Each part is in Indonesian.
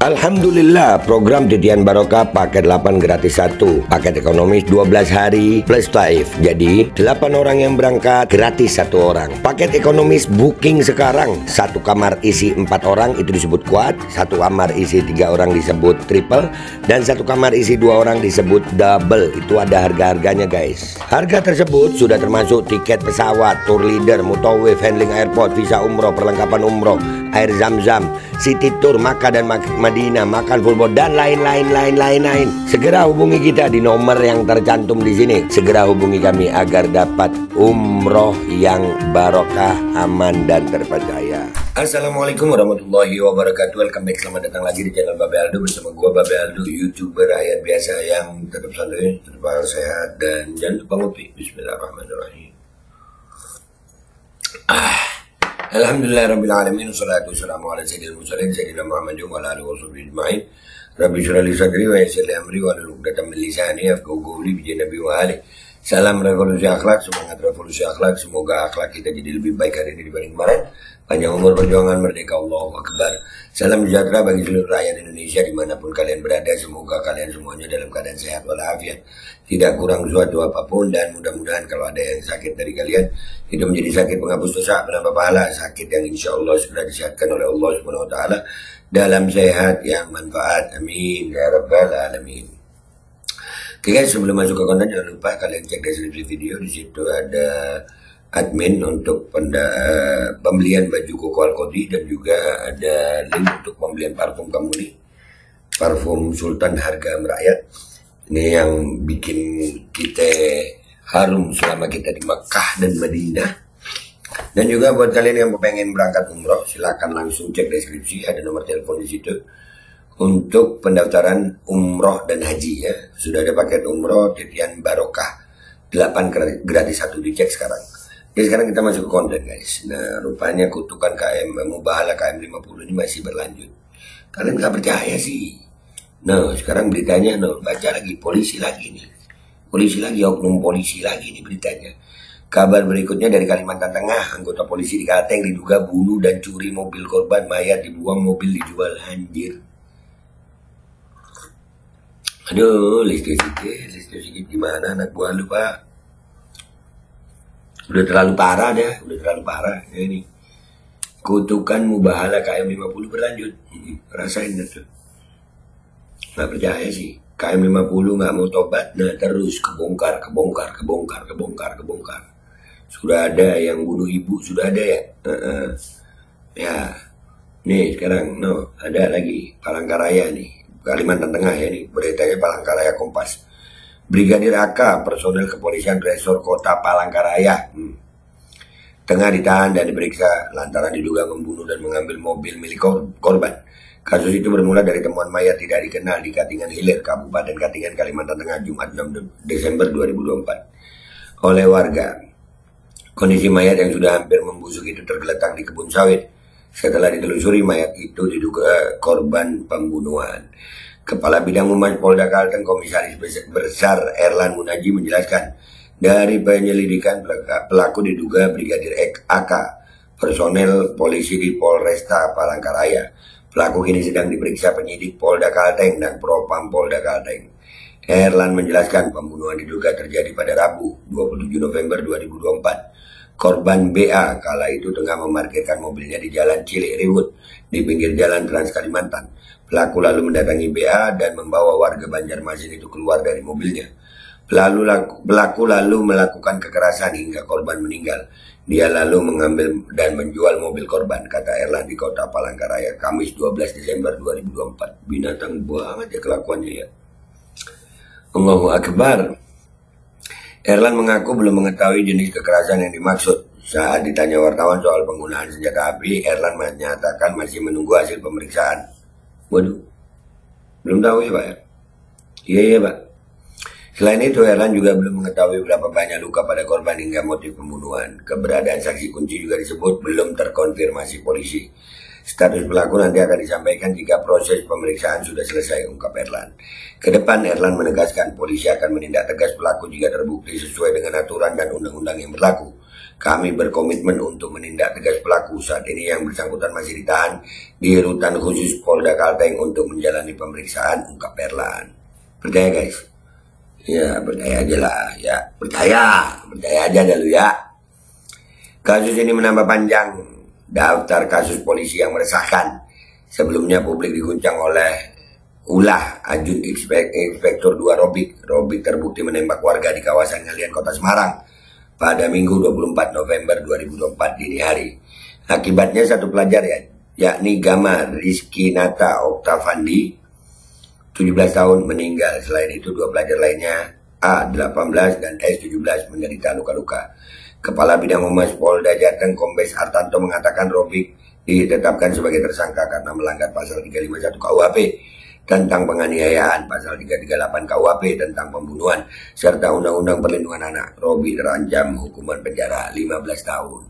Alhamdulillah, program Titian Barokah paket 8 gratis 1, paket ekonomis 12 hari plus taif. Jadi 8 orang yang berangkat gratis 1 orang. Paket ekonomis booking sekarang, 1 kamar isi 4 orang itu disebut quad, 1 kamar isi 3 orang disebut triple, dan 1 kamar isi 2 orang disebut double. Itu ada harga-harganya guys. Harga tersebut sudah termasuk tiket pesawat, tour leader, mutawif, handling airport, visa umroh, perlengkapan umroh, air zam-zam, city tour, Makkah dan Madinah, makan full board, dan lain-lain. Segera hubungi kita di nomor yang tercantum di sini. Segera hubungi kami agar dapat umroh yang barokah, aman dan terpercaya. Assalamualaikum warahmatullahi wabarakatuh. Welcome back, selamat datang lagi di channel Babe Aldo bersama gua Babe Aldo, YouTuber rakyat biasa yang tetap santai, tetap sehat, dan jangan lupa ngopi. Bismillahirrahmanirrahim. Alhamdulillahirrabbilalamin. Wassalatu wassalamu ala sayyidil mursalin sayyidina Muhammadin wa ala alihi washabihi ajma'in. Rabbi shrah li sadri wa yassir li amri wa hlul 'uqdatam min lisani yafqahu qawli bi nabi wa ali. Salam revolusi akhlak, semangat revolusi akhlak. Semoga akhlak kita jadi lebih baik hari ini dibanding kemarin. Panjang umur, perjuangan, merdeka, Allahu Akbar. Salam sejahtera bagi seluruh rakyat Indonesia dimanapun kalian berada. Semoga kalian semuanya dalam keadaan sehat walafiat, tidak kurang suatu apapun, dan mudah-mudahan kalau ada yang sakit dari kalian itu menjadi sakit penghapus dosa, penambah pahala, sakit yang insya Allah segera disehatkan oleh Allah Subhanahu Wa Taala dalam sehat yang manfaat. Amin ya rabbal alamin. Oke guys, sebelum masuk ke konten jangan lupa kalian cek deskripsi video. Di situ ada admin untuk pembelian baju Koko Alkodi, dan juga ada link untuk pembelian parfum kamu nih, parfum Sultan harga merakyat. Ini yang bikin kita harum selama kita di Makkah dan Madinah. Dan juga buat kalian yang pengen berangkat umroh, silakan langsung cek deskripsi, ada nomor telepon di situ untuk pendaftaran umroh dan haji ya. Sudah ada paket umroh Titian Barokah 8 gratis 1, dicek sekarang. Jadi sekarang kita masuk ke konten guys. Nah, rupanya kutukan Mubahala KM 50 ini masih berlanjut. Kalian nggak percaya sih? Nah, sekarang beritanya, baca lagi, polisi lagi nih. Polisi lagi, oknum polisi lagi nih beritanya. Kabar berikutnya dari Kalimantan Tengah, anggota polisi di Kalteng diduga bunuh dan curi mobil korban, mayat dibuang, mobil dijual, anjir. Aduh, listrik gimana anak buah lu pak? Udah terlalu parah ya ini. Kutukan Mubahala KM 50 berlanjut. Rasain itu. Nggak percaya sih. KM 50 nggak mau tobat, nah terus kebongkar. Sudah ada yang bunuh ibu, sudah ada ya. Ya, nih sekarang ada lagi Palangkaraya nih, Kalimantan Tengah ya nih, beritanya Palangkaraya Kompas. Brigadir AK, personel kepolisian Resor Kota Palangkaraya, tengah ditahan dan diperiksa lantaran diduga membunuh dan mengambil mobil milik korban. Kasus itu bermula dari temuan mayat tidak dikenal di Katingan Hilir, Kabupaten Katingan, Kalimantan Tengah, Jumat 6 Desember 2024 oleh warga. Kondisi mayat yang sudah hampir membusuk itu tergeletak di kebun sawit. Setelah ditelusuri, mayat itu diduga korban pembunuhan. Kepala Bidang Humas Polda Kalteng, Komisaris Besar Erlan Munaji menjelaskan, dari penyelidikan pelaku diduga Brigadir AK, personel polisi di Polresta Palangkaraya. Pelaku kini sedang diperiksa penyidik Polda Kalteng dan Propam Polda Kalteng. Erlan menjelaskan pembunuhan diduga terjadi pada Rabu 27 November 2024. Korban BA kala itu tengah memarkirkan mobilnya di Jalan Cilik Riwut di pinggir Jalan Trans Kalimantan. Pelaku lalu mendatangi BA dan membawa warga Banjarmasin itu keluar dari mobilnya. Pelaku lalu melakukan kekerasan hingga korban meninggal. Dia lalu mengambil dan menjual mobil korban, kata Erlan di Kota Palangkaraya, Kamis 12 Desember 2024. Binatang banget ya kelakuannya ya. Allahu Akbar. Erlan mengaku belum mengetahui jenis kekerasan yang dimaksud. Saat ditanya wartawan soal penggunaan senjata api, Erlan menyatakan masih menunggu hasil pemeriksaan. Waduh, belum tahu ya pak ya? Iya pak. Selain itu, Erlan juga belum mengetahui berapa banyak luka pada korban hingga motif pembunuhan. Keberadaan saksi kunci juga disebut belum terkonfirmasi polisi. Status pelaku nanti akan disampaikan jika proses pemeriksaan sudah selesai, ungkap Erlan. Kedepan, Erlan menegaskan polisi akan menindak tegas pelaku jika terbukti sesuai dengan aturan dan undang-undang yang berlaku. Kami berkomitmen untuk menindak tegas pelaku. Saat ini yang bersangkutan masih ditahan di rutan khusus Polda Kalteng untuk menjalani pemeriksaan, ungkap Erlan. Percaya guys? Ya percaya aja lah ya. Percaya aja dah lu ya. Kasus ini menambah panjang daftar kasus polisi yang meresahkan. Sebelumnya publik diguncang oleh ulah Ajun Inspektur 2 Robik. Robik terbukti menembak warga di kawasan Ngalian Kota Semarang pada Minggu 24 November 2024 dini hari. Akibatnya satu pelajar yakni Gama Rizky Nata Oktavandi 17 tahun meninggal. Selain itu 2 pelajar lainnya A 18 dan S 17 menderita luka-luka. Kepala Bidang Humas Polda Jateng Kombes Artanto mengatakan Robik ditetapkan sebagai tersangka karena melanggar pasal 351 KUHP tentang penganiayaan, pasal 338 KUHP tentang pembunuhan, serta Undang-Undang Perlindungan Anak. Robik terancam hukuman penjara 15 tahun.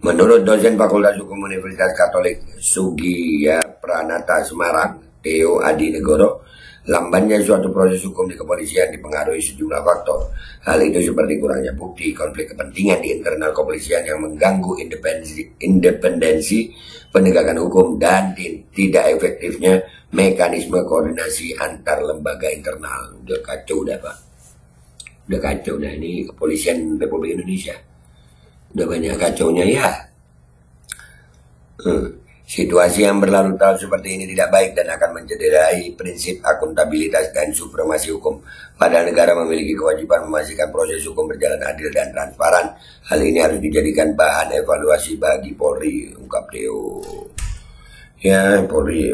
Menurut dosen Fakultas Hukum Universitas Katolik Sugiya Pranata Semarang, Theo Adi Negoro, lambannya suatu proses hukum di kepolisian dipengaruhi sejumlah faktor. Hal itu seperti kurangnya bukti, konflik kepentingan di internal kepolisian yang mengganggu independensi penegakan hukum, dan tidak efektifnya mekanisme koordinasi antar lembaga internal. Udah kacau dah Pak. Udah kacau dah ini kepolisian Republik Indonesia. Udah banyak kacaunya ya. Situasi yang berlarut-larut seperti ini tidak baik dan akan mencederai prinsip akuntabilitas dan supremasi hukum. Padahal negara memiliki kewajiban memastikan proses hukum berjalan adil dan transparan. Hal ini harus dijadikan bahan evaluasi bagi Polri, ungkap Theo. Ya Polri,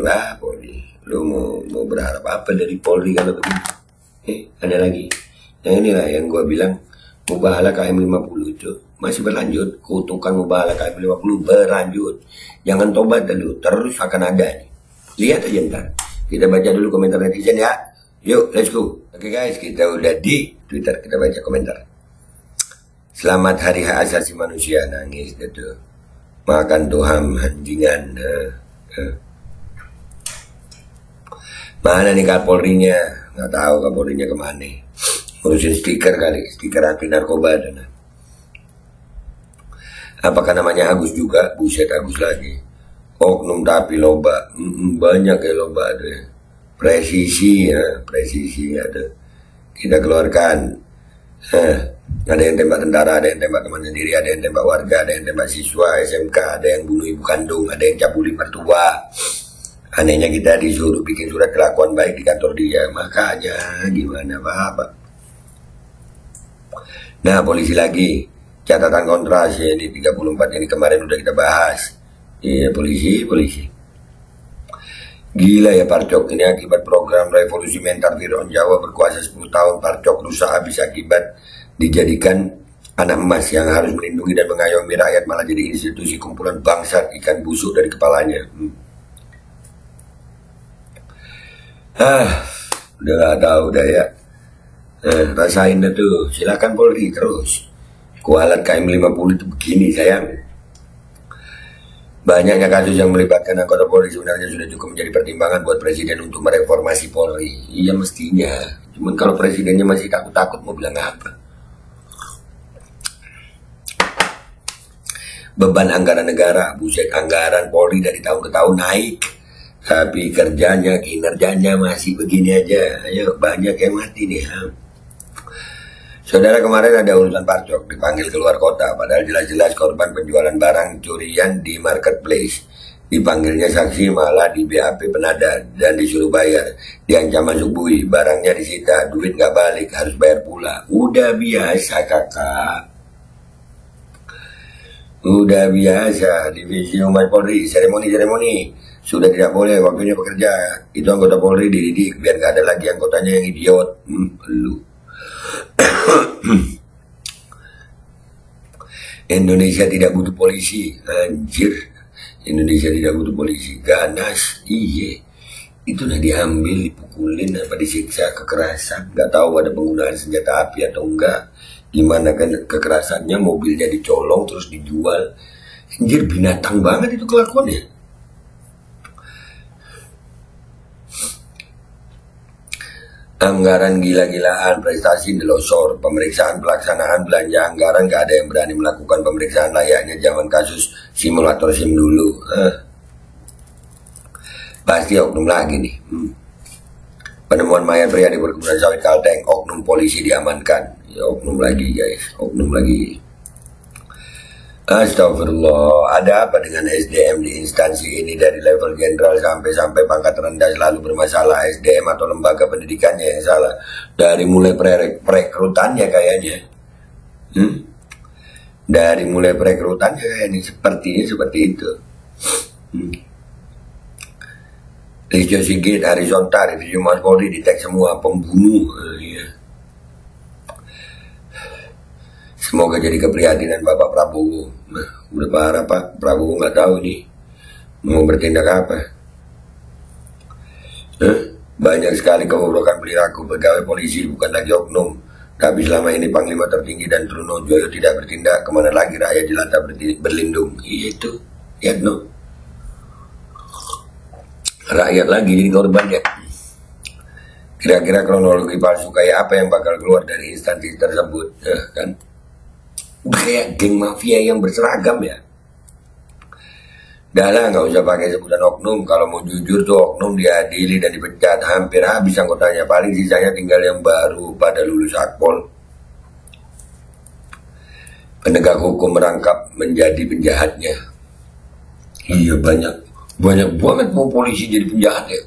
lu mau berharap apa dari Polri kalau begini? Ada lagi. Nah inilah yang gue bilang, mubahalah KM 50 itu masih berlanjut. Kutukan mubahalah KM 50 berlanjut. Jangan tobat dulu, terus akan ada nih. Lihat aja ntar. Kita baca dulu komentar netizen ya. Yuk, let's go. Oke guys, kita udah di Twitter, kita baca komentar. Selamat Hari Hak Asasi Manusia, nangis gitu. Makan tuham anjingan. Mana nih Kapolrinya? Nggak tahu Kapolrinya kemana. Ngurusin stiker kali, stiker anti narkoba dan. Apakah namanya Agus juga? Buset, Agus lagi. Oknum tapi loba. Banyak ya loba ada. Presisi ada. Kita keluarkan. Ada yang tembak tentara, ada yang tembak teman sendiri, ada yang tembak warga, ada yang tembak siswa SMK, ada yang bunuh ibu kandung, ada yang cabuli mertua. Anehnya kita disuruh bikin surat kelakuan baik di kantor dia. Makanya gimana Pak? Nah, polisi lagi. Catatan kontras ya, ini 34 ini kemarin udah kita bahas. Iya polisi. Gila ya Parcok, ini akibat program revolusi mental Fir'aun Jawa berkuasa 10 tahun. Parcok rusak habis akibat dijadikan anak emas yang harus melindungi dan mengayomi rakyat, malah jadi institusi kumpulan bangsat ikan busuk dari kepalanya. Udah gak tahu dah ya. Rasain dah tuh, silakan Polri terus. Kualat KM 50 itu begini sayang. Banyaknya kasus yang melibatkan anggota Polri sebenarnya sudah cukup menjadi pertimbangan buat Presiden untuk mereformasi Polri. Iya mestinya. Cuman kalau Presidennya masih takut-takut mau bilang apa. Beban anggaran negara, buset anggaran Polri dari tahun ke tahun naik. Tapi kerjanya, kinerjanya masih begini aja. Ayo banyak yang mati nih. Saudara, kemarin ada urusan Parcok dipanggil keluar kota, padahal jelas-jelas korban penjualan barang curian di marketplace. Dipanggilnya saksi malah di BAP penada dan disuruh bayar. Diancam masuk bui, barangnya disita, duit gak balik, harus bayar pula. Udah biasa kakak. Udah biasa, Divisi Humas Polri, seremoni. Sudah tidak boleh, waktunya bekerja. Itu anggota Polri dididik, biar gak ada lagi anggotanya yang idiot. Lu. Indonesia tidak butuh polisi, anjir. Indonesia tidak butuh polisi, ganas, iya. Itu udah diambil, dipukulin, apa disiksa, kekerasan. Gak tahu ada penggunaan senjata api atau enggak. Gimana kan kekerasannya, mobilnya dicolong terus dijual. Anjir, binatang banget itu kelakuannya. Anggaran gila-gilaan, prestasi delosor, pemeriksaan pelaksanaan belanja anggaran gak ada yang berani melakukan pemeriksaan layaknya zaman kasus simulator SIM dulu. Pasti oknum lagi nih. Penemuan mayat pria di perkebunan sawit Kalteng, oknum polisi diamankan. Ya, oknum lagi guys, oknum lagi. Astagfirullah, ada apa dengan SDM di instansi ini dari level jenderal sampai pangkat rendah selalu bermasalah? SDM atau lembaga pendidikannya yang salah? Dari mulai perekrutannya kayaknya. Dari mulai perekrutannya kayaknya sepertinya seperti itu. Listio Sigit, Arizonta, revisi Mas Polri, ditek semua pembunuh. Semoga jadi keprihatinan Bapak Prabowo. Nah, udah parah Pak, Prabowo nggak tahu nih mau bertindak apa. Banyak sekali kegoblokan perilaku pegawai polisi, bukan lagi oknum. Tapi selama ini Panglima tertinggi dan Trunojoyo tidak bertindak, kemana lagi rakyat jelantah berlindung? Iya itu, ya no. Rakyat lagi jadi korban ya. Kira-kira kronologi palsu kayak apa yang bakal keluar dari instansi tersebut, kan? Kayak geng mafia yang berseragam ya. Dah lah, nggak usah pakai sebutan oknum. Kalau mau jujur tuh oknum diadili dan dipecat. Hampir habis anggotanya. Paling sisanya tinggal yang baru pada lulus akpol. Penegak hukum merangkap menjadi penjahatnya. Iya, banyak banget mau polisi jadi penjahat ya.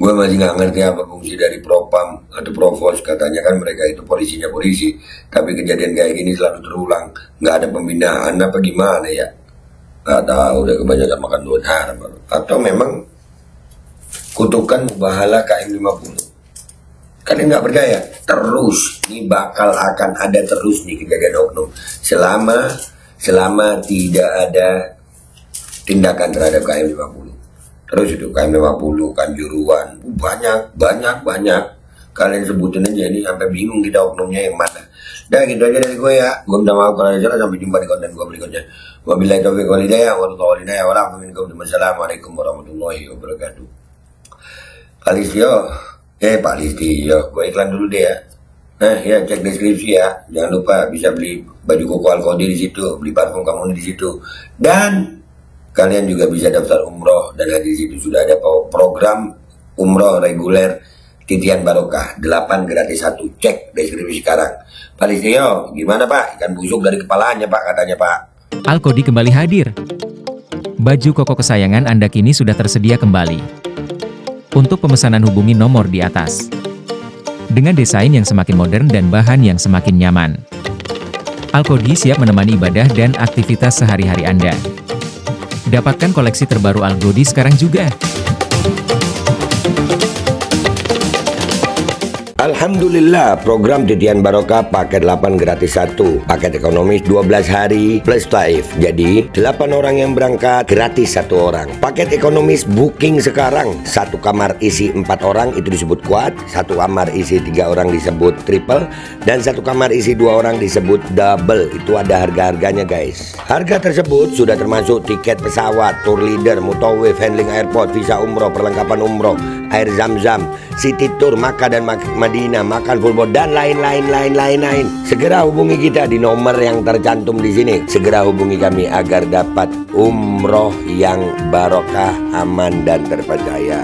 Gue masih nggak ngerti apa fungsi dari propam atau provos. Katanya kan mereka itu polisinya polisi, tapi kejadian kayak gini selalu terulang. Nggak ada pembinaan apa gimana ya? Nggak tahu, udah kebanyakan makan duit haram. Atau memang kutukan mubahala KM 50. Kalian nggak percaya? Terus, ini bakal akan ada terus nih kejadian oknum. Selama tidak ada tindakan terhadap KM 50. Terus itu KM 50, Kanjuruan, banyak. Kalian sebutin aja ini sampai bingung kita oknumnya yang mana. Dah gitu aja dari gue ya. Gue minta maaf kalau ada salah, sampai jumpa di konten gue berikutnya. Wabillahi taufiq wal hidayah, wassalamualaikum warahmatullahi wabarakatuh. Pak Listio, gue iklan dulu deh ya. Ya cek deskripsi ya. Jangan lupa bisa beli baju koko Al-Qodi di situ, beli parfum kamu di situ. Dan kalian juga bisa daftar umroh, dan di situ sudah ada program umroh reguler Titian Barokah 8 gratis 1. Cek deskripsi sekarang. Pak Listio, gimana Pak? Ikan busuk dari kepalanya Pak, katanya Pak. Al-Qodi kembali hadir. Baju koko kesayangan Anda kini sudah tersedia kembali. Untuk pemesanan hubungi nomor di atas. Dengan desain yang semakin modern dan bahan yang semakin nyaman. Al-Qodi siap menemani ibadah dan aktivitas sehari-hari Anda. Dapatkan koleksi terbaru Al-Qodi sekarang juga. Alhamdulillah, program Titian Barokah paket 8 gratis 1. Paket ekonomis 12 hari plus taif. Jadi 8 orang yang berangkat gratis 1 orang. Paket ekonomis booking sekarang. 1 kamar isi 4 orang itu disebut quad, 1 kamar isi 3 orang disebut triple, dan 1 kamar isi 2 orang disebut double. Itu ada harga-harganya guys. Harga tersebut sudah termasuk tiket pesawat, tour leader, mutawif, handling airport, visa umroh, perlengkapan umroh, air zam-zam, city tour, Makkah dan Madinah, makan full board, dan lain-lain. Segera hubungi kita di nomor yang tercantum di sini. Segera hubungi kami agar dapat umroh yang barokah, aman dan terpercaya.